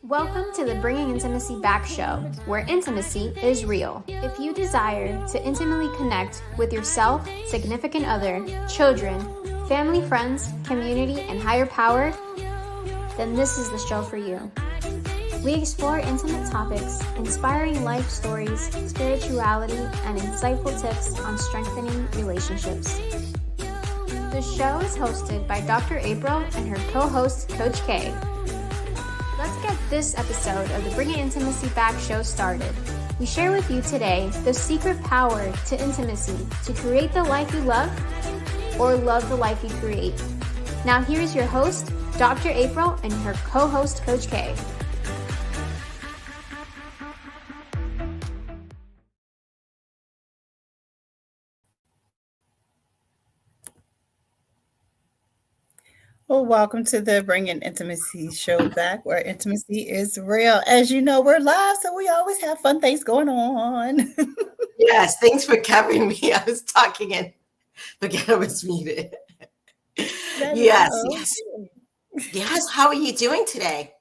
Welcome to the Bringing Intimacy Back show, where intimacy is real. If you desire to intimately connect with yourself, significant other, children, family, friends, community, and higher power, then this is the show for you. We explore intimate topics, inspiring life stories, spirituality, and insightful tips on strengthening relationships. The show is hosted by Dr. April and her co-host, Coach K. Let's get this episode of the Bringing Intimacy Back show started. We share with you today the secret power to intimacy to create the life you love or love the life you create. Now here's your host, Dr. April, and her co-host, Coach K. Well, welcome to the Bringing Intimacy show back, where intimacy is real. As you know, we're live, so we always have fun things going on. Yes, thanks for covering me. I was talking and forget I was muted. Yes. How are you doing today?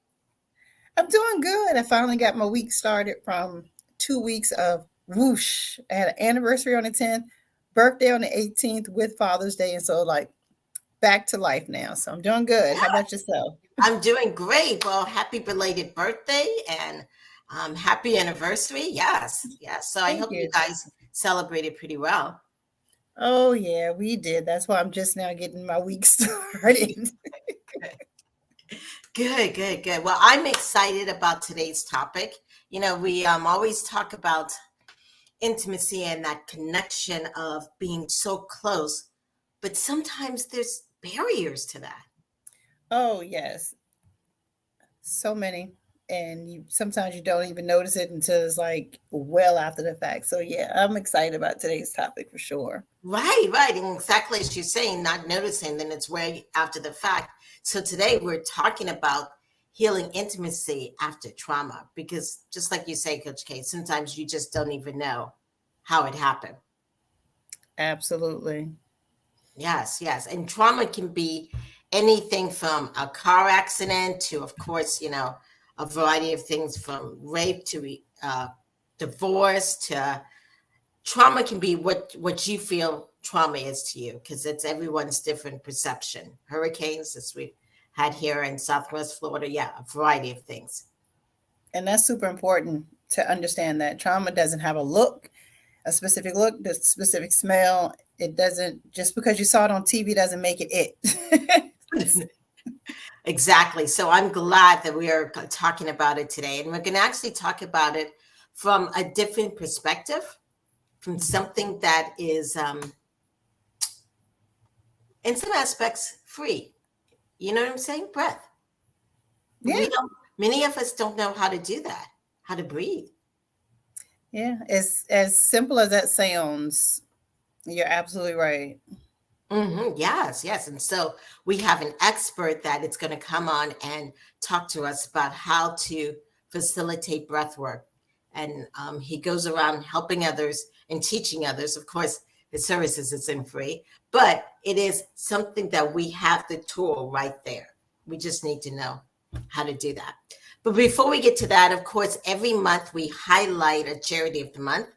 I'm doing good. I finally got my week started from 2 weeks of whoosh. I had an anniversary on the 10th, birthday on the 18th with Father's Day, and so back to life now. So I'm doing good. How about yourself? I'm doing great. Well, happy belated birthday and happy anniversary. Yes. So I hope you guys celebrated pretty well. Oh, yeah, we did. That's why I'm just now getting my week started. Good. Well, I'm excited about today's topic. You know, we always talk about intimacy and that connection of being so close, but sometimes there's barriers to that. Oh, yes. So many. And sometimes you don't even notice it until it's well after the fact. So yeah, I'm excited about today's topic for sure. Right. And exactly as you're saying, not noticing, then it's way after the fact. So today we're talking about healing intimacy after trauma, because just like you say, Coach K, sometimes you just don't even know how it happened. Absolutely. Yes. And trauma can be anything from a car accident to, of course, a variety of things from rape to divorce to trauma can be what you feel trauma is to you, because it's everyone's different perception. Hurricanes, as we had here in Southwest Florida, a variety of things. And that's super important to understand that trauma doesn't have a specific look, the specific smell. It doesn't, just because you saw it on TV doesn't make it. Exactly. So I'm glad that we are talking about it today. And we're going to actually talk about it from a different perspective, from something that is, in some aspects, free. You know what I'm saying? Breath. Yeah. Many of us don't know how to do that, how to breathe. Yeah. It's as simple as that sounds. You're absolutely right. Mm-hmm. Yes. And so we have an expert that is going to come on and talk to us about how to facilitate breath work. And he goes around helping others and teaching others. Of course, the services isn't free, but it is something that we have the tool right there. We just need to know how to do that. But before we get to that, of course, every month we highlight a charity of the month.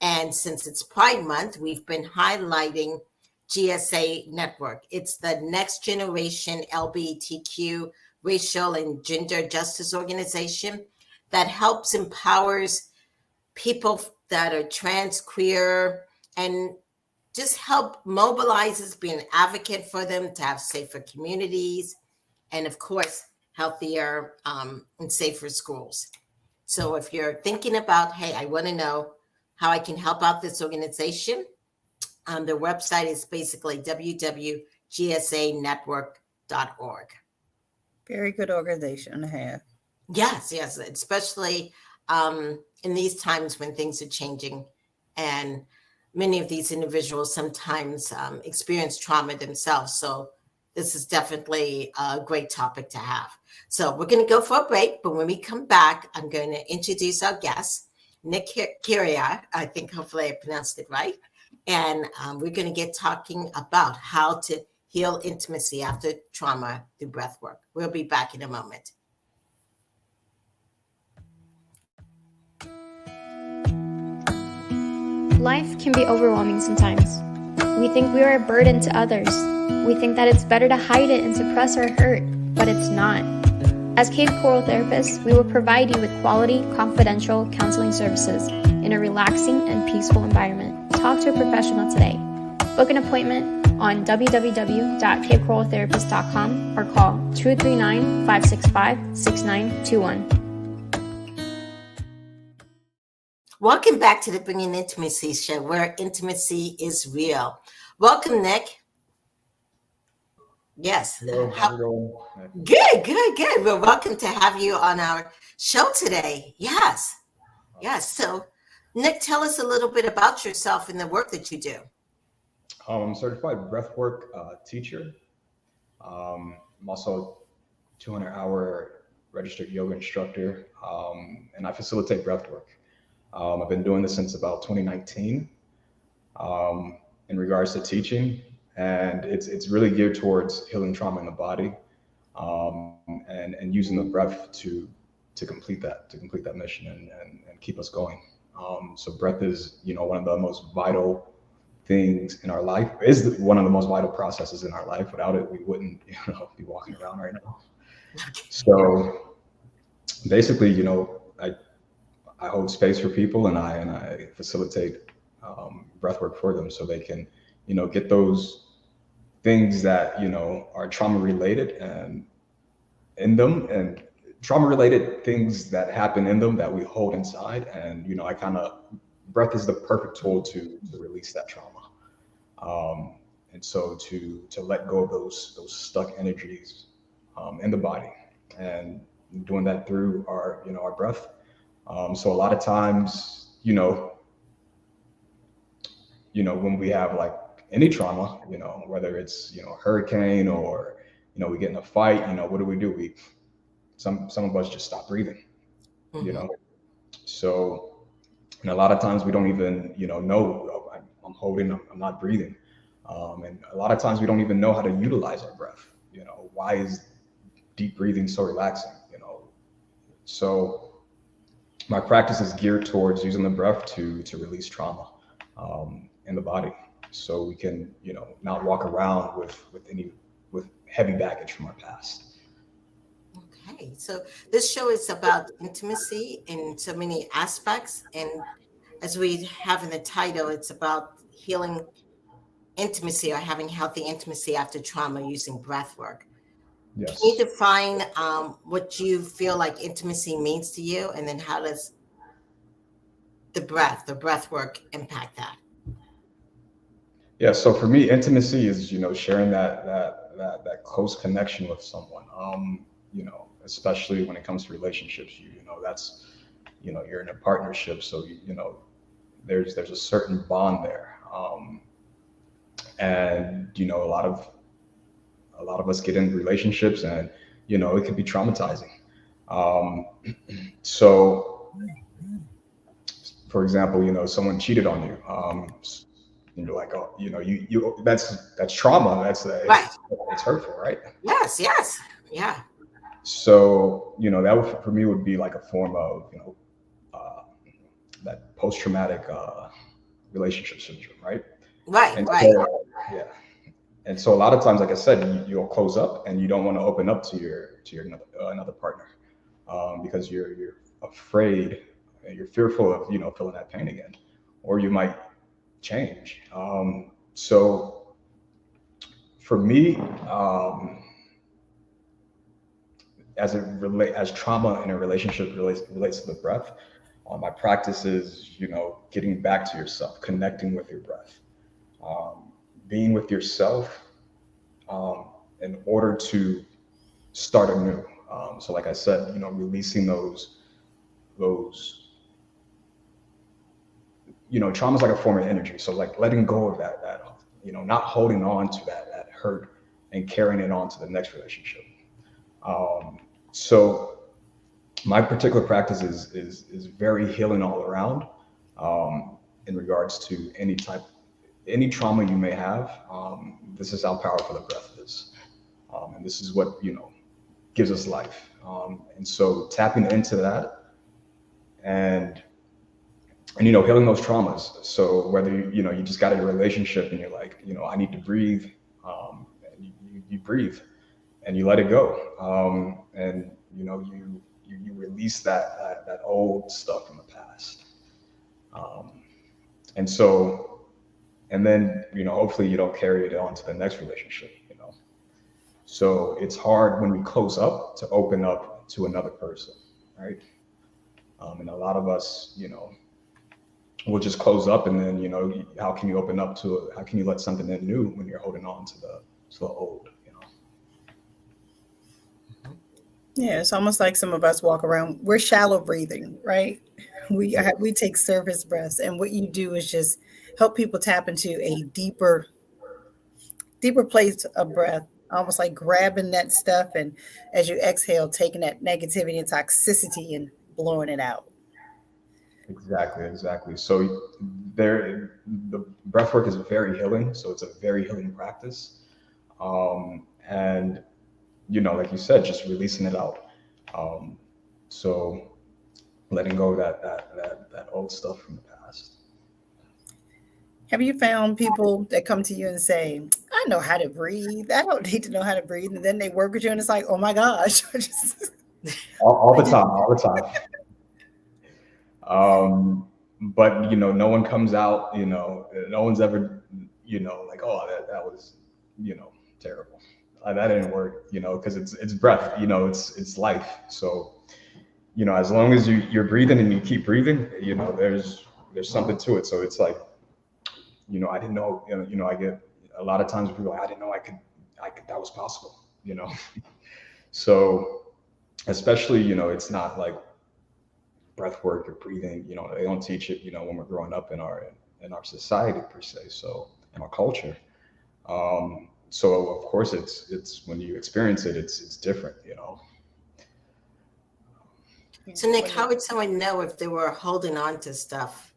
And since it's Pride Month, we've been highlighting GSA Network. It's the Next Generation LGBTQ Racial and Gender Justice Organization that helps empowers people that are trans, queer, and just help mobilizes, be an advocate for them to have safer communities, and of course, healthier and safer schools. So if you're thinking about, hey, I want to know how I can help out this organization, their website is basically www.gsanetwork.org. Very good organization to have. Yes, especially in these times when things are changing, and many of these individuals sometimes experience trauma themselves. So this is definitely a great topic to have. So we're going to go for a break, but when we come back, I'm going to introduce our guest, Nick Carrera. I think hopefully I pronounced it right. And we're going to get talking about how to heal intimacy after trauma through breath work. We'll be back in a moment. Life can be overwhelming sometimes. We think we are a burden to others. We think that it's better to hide it and suppress our hurt, but it's not. As Cave Coral Therapists, we will provide you with quality, confidential counseling services in a relaxing and peaceful environment. Talk to a professional today. Book an appointment on www.cavecoraltherapist.com or call 239-565-6921. Welcome back to the Bringing Intimacy Show, where intimacy is real. Welcome, Nick. Yes. Hello, how's it going? Good. We're welcome to have you on our show today. Yes. So, Nick, tell us a little bit about yourself and the work that you do. I'm a certified breathwork teacher. I'm also a 200-hour registered yoga instructor, and I facilitate breathwork. I've been doing this since about 2019 in regards to teaching, and it's really geared towards healing trauma in the body, and using the breath to complete that mission and keep us going. So breath is, one of the most vital things in our life, is one of the most vital processes in our life. Without it, we wouldn't, be walking around right now. So basically, I hold space for people, and I facilitate breath work for them so they can, get those things that, are trauma related and in them, and trauma related things that happen in them that we hold inside. And, breath is the perfect tool to release that trauma. And so to let go of those stuck energies in the body, and doing that through our breath. So a lot of times, when we have like any trauma, whether it's, a hurricane or, we get in a fight, what do? Some of us just stop breathing, Mm-hmm. So, and a lot of times we don't even, know, oh, I'm holding, I'm not breathing. And a lot of times we don't even know how to utilize our breath. Why is deep breathing so relaxing? So my practice is geared towards using the breath to release trauma in the body, so we can, not walk around with heavy baggage from our past. Okay, so this show is about intimacy in so many aspects, and as we have in the title, it's about healing intimacy or having healthy intimacy after trauma using breath work. Yes. Can you define what you feel like intimacy means to you, and then how does the breath work impact that? Yeah. So for me, intimacy is, sharing that close connection with someone. Especially when it comes to relationships, that's, you're in a partnership, so there's a certain bond there. And a lot of us get into relationships, and it can be traumatizing. So for example, someone cheated on you, and you're like, oh, you that's trauma. Right. It's hurtful, right? Yes. Yeah. So that for me would be like a form of that post-traumatic relationship syndrome, right? Right. So, yeah. And so a lot of times, like I said, you'll close up and you don't want to open up to your another partner, because you're afraid, you're fearful of feeling that pain again, or you might change. So for me, as trauma in a relationship relates to the breath, my practice is getting back to yourself, connecting with your breath, being with yourself, in order to start anew. So like I said, releasing those trauma is like a form of energy. So like letting go of that not holding on to that hurt and carrying it on to the next relationship. So my particular practice is very healing all around, in regards to any trauma you may have. This is how powerful the breath is, and this is what gives us life. And so tapping into that and and, you know, healing those traumas. So whether, you know, you just got in a relationship and you're like, you know, I need to breathe, and you breathe and you let it go. And, you know, you release that old stuff from the past. Um, and so, and then, you know, hopefully you don't carry it on to the next relationship, you know. So it's hard when we close up to open up to another person, right? And a lot of us, you know, will just close up, and then, you know, how can you open up to how can you let something in new when you're holding on to the old, you know? Yeah, it's almost like some of us walk around. We're shallow breathing, right? We take surface breaths, and what you do is just help people tap into a deeper place of breath, almost like grabbing that stuff, and as you exhale, taking that negativity and toxicity and blowing it out. Exactly. So the breath work is very healing. So it's a very healing practice. And, you know, like you said, just releasing it out. Um, so letting go of that old stuff from the past. Have you found people that come to you and say, I know how to breathe. I don't need to know how to breathe. And then they work with you and it's like, oh my gosh. All the time, all the time. But, you know, no one comes out, you know, no one's ever, you know, like, oh, that was, you know, terrible. That didn't work, you know, because it's breath, you know, it's life. So, you know, as long as you're breathing and you keep breathing, you know, there's something to it. So it's like, you know, I didn't know, you know, I get a lot of times people are like, I didn't know I could, that was possible, you know. So especially, you know, it's not like breath work or breathing, you know, they don't teach it, you know, when we're growing up in our society per se, so in our culture. So of course it's when you experience it, it's different, you know. So Nick, how would someone know if they were holding on to stuff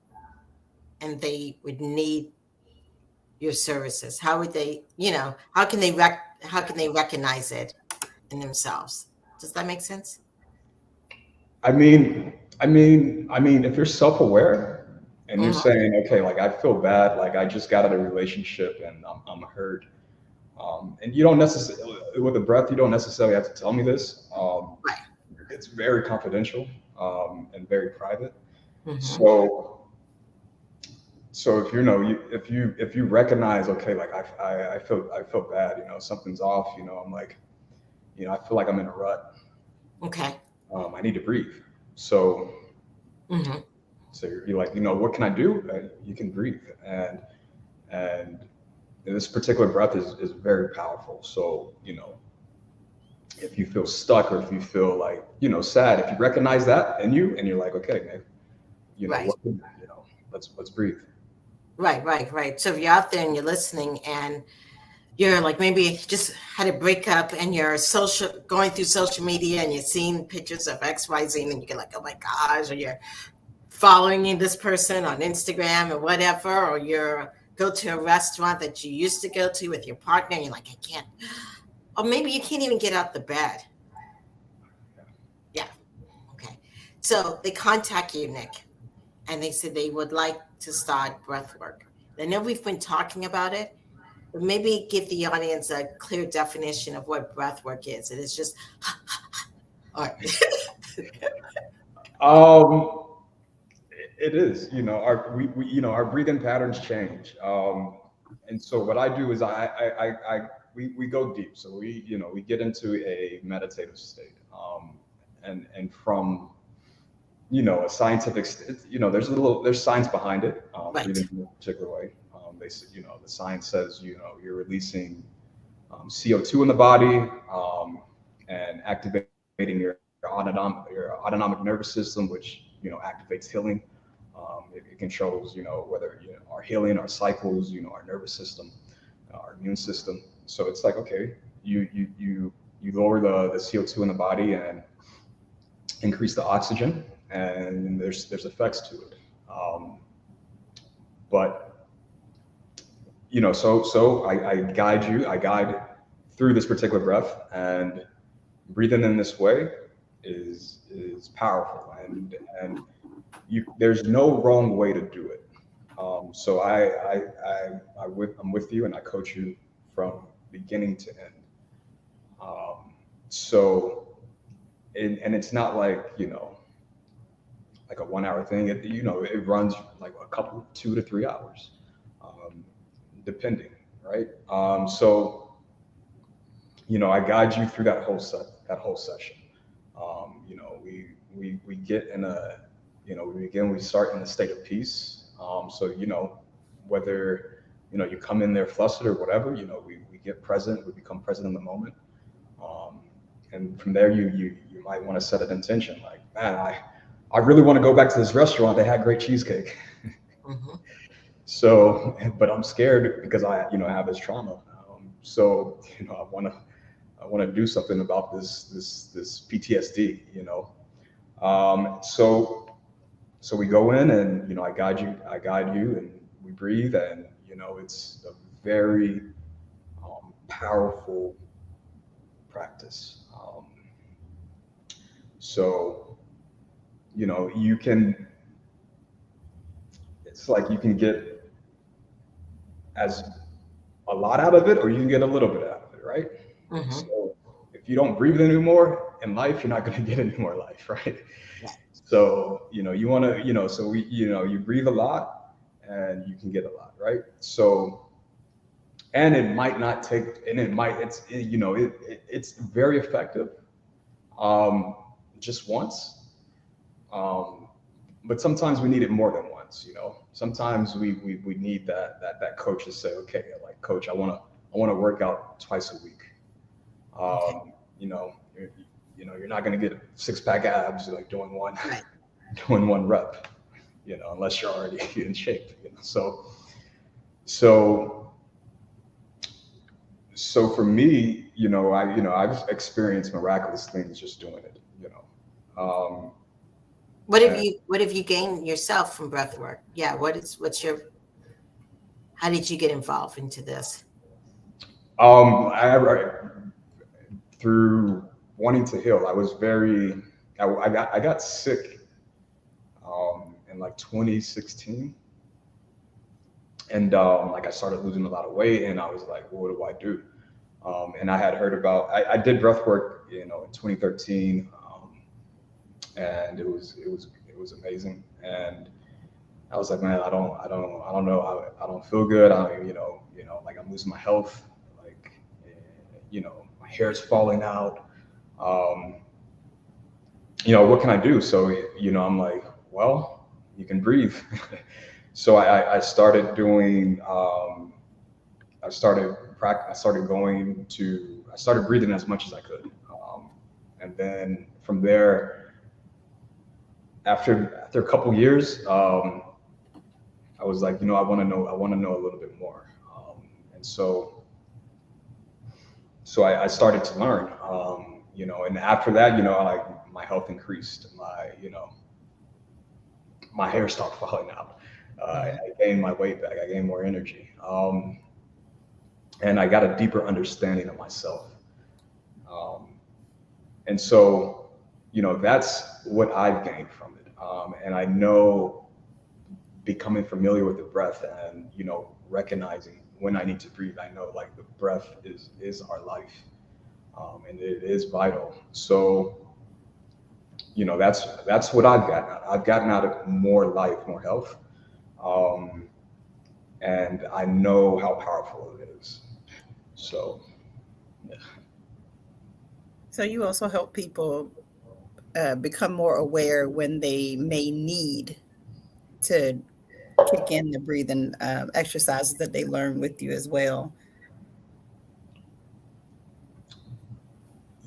and they would need your services? How would they, you know, how can they recognize it in themselves? Does that make sense? I mean, if you're self-aware and you're Mhm. saying, okay, like I feel bad, like I just got out of a relationship and I'm hurt. And you don't necessarily, with the breath, you don't necessarily have to tell me this. Right. It's very confidential, and very private. Mm-hmm. So, so if you know, if you recognize, okay, like I feel bad, you know, something's off, you know, I'm like, you know, I feel like I'm in a rut. Okay. I need to breathe. So, Mm-hmm. so you're like, you know, what can I do? You can breathe, and this particular breath is very powerful. So, you know, if you feel stuck or if you feel like, you know, sad, if you recognize that in you and you're like, okay, man, you know, Right. what, you know, let's breathe. Right. So if you're out there and you're listening and you're like maybe just had a breakup and you're going through social media and you're seeing pictures of XYZ and you're like, oh my gosh, or you're following this person on Instagram or whatever, or you're go to a restaurant that you used to go to with your partner and you're like, I can't, or maybe you can't even get out the bed. Yeah. Okay. So they contact you, Nick, and they said they would like to start breath work. I know we've been talking about it, but maybe give the audience a clear definition of what breath work is. It is just, all right. Um, it is, you know, we you know, our breathing patterns change. And so what I do is we go deep. So we, you know, we get into a meditative state. And from, you know, a scientific, you know, there's science behind it. Right. Breathing in a particular way. You know, the science says, you know, you're releasing CO2 in the body, and activating your autonomic nervous system, which, you know, activates healing. It controls, you know, whether, you know, our healing, our cycles, you know, our nervous system, our immune system. So it's like, okay, you lower the CO2 in the body and increase the oxygen, and there's effects to it. But, you know, so I guide through this particular breath, and breathing in this way is powerful. And there's no wrong way to do it. So I'm with you, and I coach you from beginning to end. So, and it's not like, like a 1 hour thing. It runs like a couple, 2 to 3 hours, depending, right? So, I guide you through that whole session. We get in a, we start in a state of peace. So, whether, you come in there flustered or whatever, we get present, we become present in the moment. And from there, you might want to set an intention like, man, I really want to go back to this restaurant. They had great cheesecake. Mm-hmm. So, but I'm scared because I have this trauma. So, I want to do something about this PTSD, So we go in, and, I guide you, and we breathe, and, it's a very powerful practice. So, it's like you can get as a lot out of it, or you can get a little bit out of it, right? Mm-hmm. So if you don't breathe anymore in life, you're not going to get any more life, right? Yeah. So, you want to, so you breathe a lot and you can get a lot, right? So, and it might not take, and it's very effective, just once. But sometimes we need it more than once, Sometimes we need that coach to say, okay, like, coach, I want to work out twice a week. You're not going to get 6-pack abs like doing one rep, unless you're already in shape, So for me, I've experienced miraculous things just doing it, What have you gained yourself from breath work? Yeah. How did you get involved into this? Through wanting to heal, I got sick, in like 2016. And, like, I started losing a lot of weight, and I was like, well, what do I do? And I had heard about, I did breath work, in 2013. And it was amazing. And I was like, man, I don't know. I don't feel good. Like, I'm losing my health. Like, my hair's falling out. What can I do? So, I'm like, well, you can breathe. So I started doing, I started breathing as much as I could. And then from there, after a couple years, I was like, I want to know a little bit more. And so I started to learn, and after that, like, my health increased, my hair stopped falling out. I gained my weight back. I gained more energy. And I got a deeper understanding of myself. And so, that's what I've gained from it. And I know, becoming familiar with the breath, and, recognizing when I need to breathe, I know, like, the breath is our life. And it is vital. So, that's what I've gotten out. I've gotten out of more life, more health. And I know how powerful it is. So, yeah. So you also help people become more aware when they may need to kick in the breathing exercises that they learn with you as well.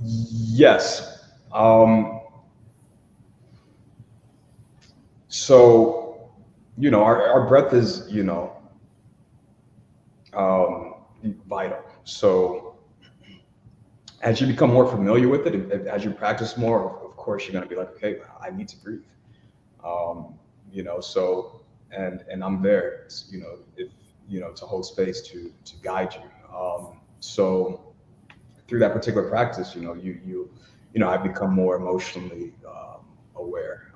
Yes. So, our breath is, vital. So as you become more familiar with it, as you practice more, of course, you're going to be like, okay, I need to breathe. So, and I'm there, to hold space, to guide you. So through that particular practice, I've become more emotionally aware,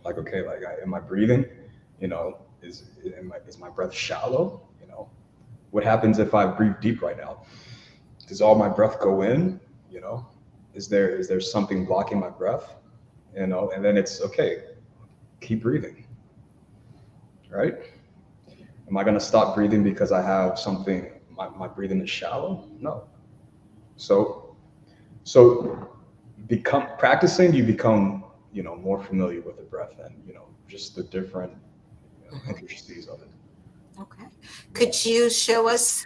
Like, okay, like, am I breathing? You know, is my breath shallow? You know, what happens if I breathe deep right now? Does all my breath go in? You know, is there something blocking my breath? You know, and then it's okay, keep breathing, right? Am I going to stop breathing because I have something, my breathing is shallow? No. So become practicing, you become, you know, more familiar with the breath and, you know, just the different, you know, intricacies of it. Okay. Could you show us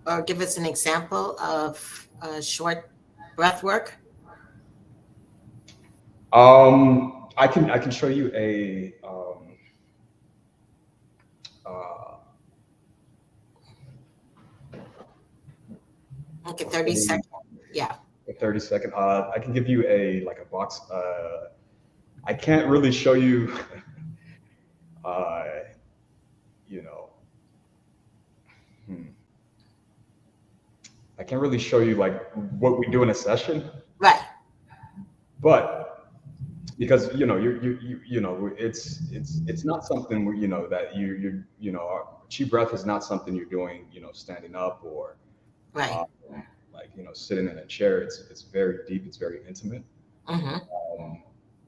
or give us an example of short breath work? I can show you uh, Okay, 30 seconds. Yeah. a 30-second. I can give you a box. I can't really show you, uh, you know, hmm, I can't really show you like what we do in a session, Right. but because you know it's not something where, you know, that you know, chi breath is not something you're doing, you know, standing up or Right. uh, like, you know, sitting in a chair. It's very deep. It's very intimate. Mm-hmm. Um,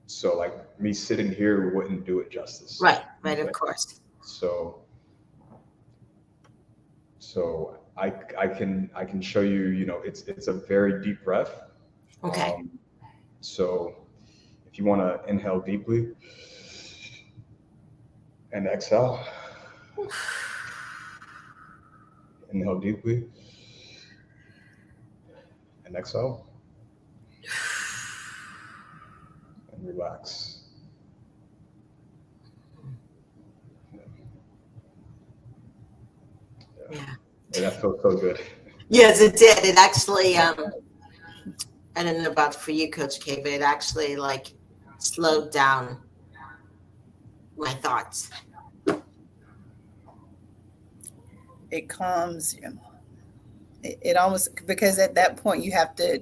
so like me sitting here wouldn't do it justice. Right. Right. Of Right? course. So I can show you. You know, it's a very deep breath. Okay. So if you want to inhale deeply and exhale, inhale deeply and exhale and relax. Yeah. Yeah, that felt so good. Yes, it did. It actually, I don't know about for you, Coach K, but it actually like slowed down my thoughts. It calms you. It almost, because at that point you have to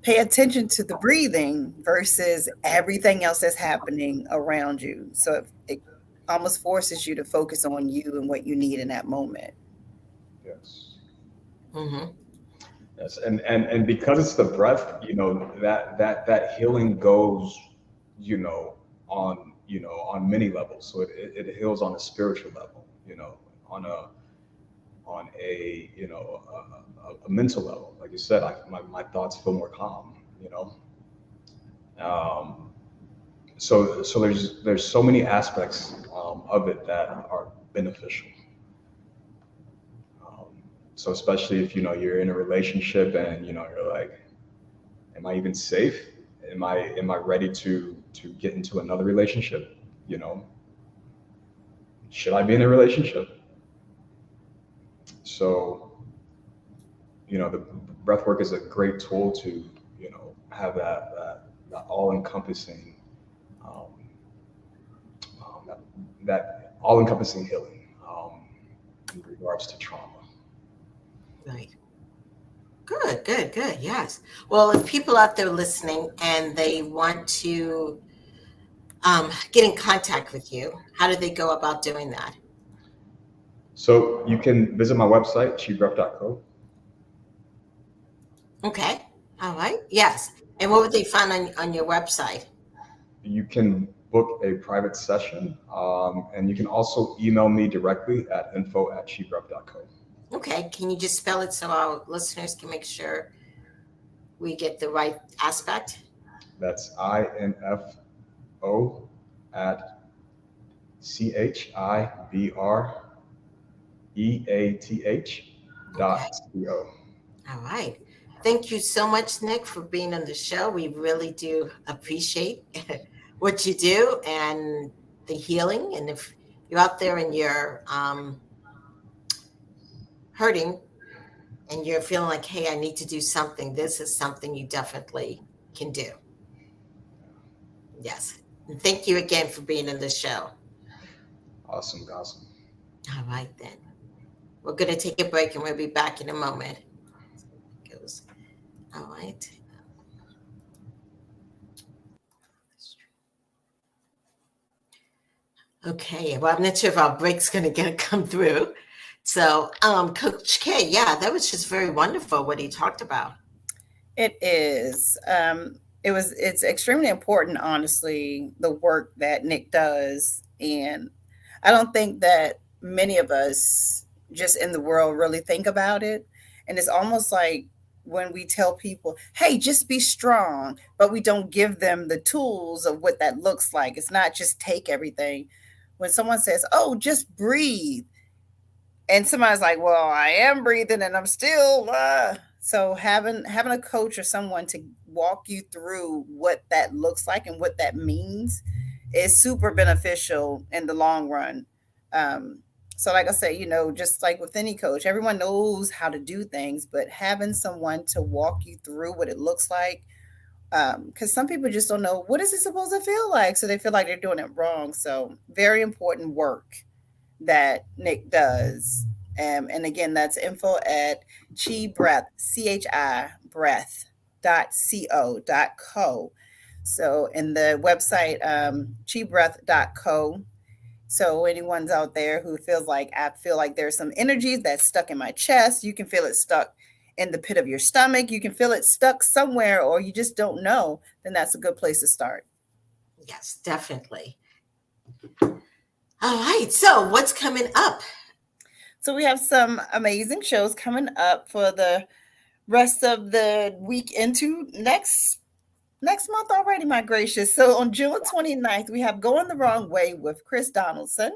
pay attention to the breathing versus everything else that's happening around you. So it almost forces you to focus on you and what you need in that moment. Yes. Mm-hmm. Yes, and because it's the breath, you know, that healing goes, you know, on many levels. So it heals on a spiritual level, you know, on a you know a mental level. Like you said, my thoughts feel more calm, you know. Um, so there's so many aspects of it that are beneficial. Um, so especially if, you know, you're in a relationship and, you know, you're like, am I even safe? Am I ready to get into another relationship? You know, should I be in a relationship? So, you know, the breath work is a great tool to, you know, have that all encompassing um, that all encompassing healing in regards to trauma. Right. Good, good, good. Yes. Well, if people out there listening and they want to get in contact with you, how do they go about doing that? So you can visit my website, chibreath.co. Okay. All right. Yes. And what would they find on your website? You can book a private session, and you can also email me directly at info@chibreath.co. Okay. Can you just spell it so our listeners can make sure we get the right aspect? That's info at Okay. chibreath.co. All right. Thank you so much, Nick, for being on the show. We really do appreciate what you do and the healing. And if you're out there and you're hurting and you're feeling like, hey, I need to do something, this is something you definitely can do. Yes. And thank you again for being on the show. Awesome. All right, then. We're going to take a break and we'll be back in a moment. It goes. All right. Okay. Well, I'm not sure if our break's going to come through. So, Coach K, yeah, that was just very wonderful what he talked about. It is. It's extremely important, honestly, the work that Nick does. And I don't think that many of us just in the world really think about it. And it's almost like when we tell people, hey, just be strong, but we don't give them the tools of what that looks like. It's not just take everything. When someone says, oh, just breathe, and somebody's like, well, I am breathing and I'm still so having a coach or someone to walk you through what that looks like and what that means is super beneficial in the long run. So like I say, just like with any coach, everyone knows how to do things, but having someone to walk you through what it looks like, because some people just don't know what is it supposed to feel like, so they feel like they're doing it wrong. So very important work that Nick does. And again, that's info at chi breath, CHI breath.co.co. So in the website, chibreath.co. So anyone's out there who feels like, I feel like there's some energy that's stuck in my chest, you can feel it stuck in the pit of your stomach, you can feel it stuck somewhere, or you just don't know, then that's a good place to start. Yes, definitely. All right. So what's coming up? So we have some amazing shows coming up for the rest of the week into next month already, my gracious. So on June 29th, we have Going the Wrong Way with Chris Donaldson.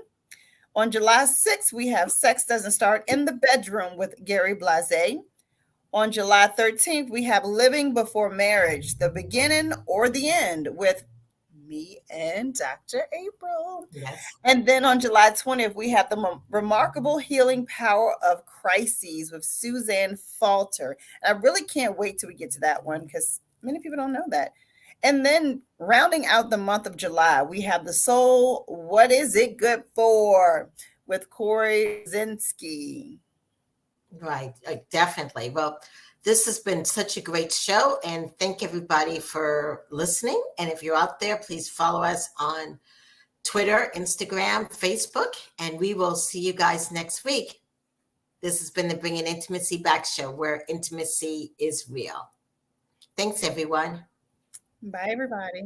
On July 6th, we have Sex Doesn't Start in the Bedroom with Gary Blase. On July 13th, we have Living Before Marriage, the Beginning or the End with me and Dr. April. Yes. And then on July 20th, we have the Remarkable Healing Power of Crises with Suzanne Falter. And I really can't wait till we get to that one because many people don't know that. And then rounding out the month of July, we have The Soul, What Is It Good For? With Corey Zinski. Right. Definitely. Well, this has been such a great show, and thank everybody for listening. And if you're out there, please follow us on Twitter, Instagram, Facebook, and we will see you guys next week. This has been the Bringing Intimacy Back show, where intimacy is real. Thanks, everyone. Bye, everybody.